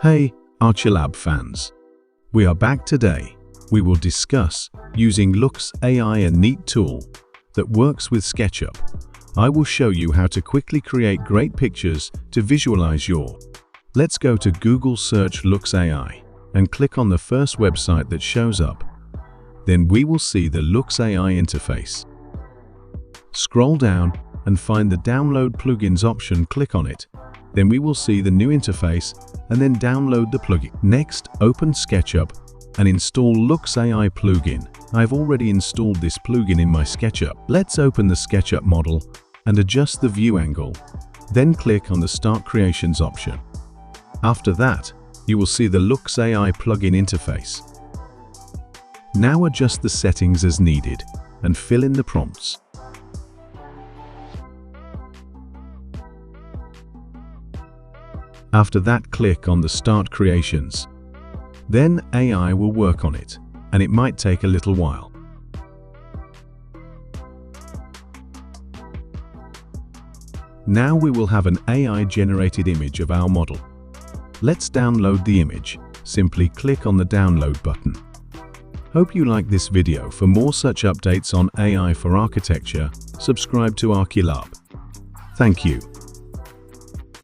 Hey, ArchiLab fans! We are back today. We will discuss using Lookx Ai, a neat tool that works with Sketchup. I will show you how to quickly create great pictures to visualize your. Let's go to Google, search Lookx Ai, and click on the first website that shows up. Then we will see the Lookx Ai interface. Scroll down and find the Download Plugins option, click on it. Then we will see the new interface and then download the plugin. Next, open Sketchup and install Lookx Ai plugin. I've already installed this plugin in my Sketchup. Let's open the Sketchup model and adjust the view angle. Then click on the Start Creations option. After that, you will see the Lookx Ai plugin interface. Now adjust the settings as needed and fill in the prompts. After that, click on the Start Creations. Then AI will work on it, and it might take a little while. Now we will have an AI-generated image of our model. Let's download the image. Simply click on the Download button. Hope you like this video. For more such updates on AI for architecture, subscribe to ArchiLab. Thank you.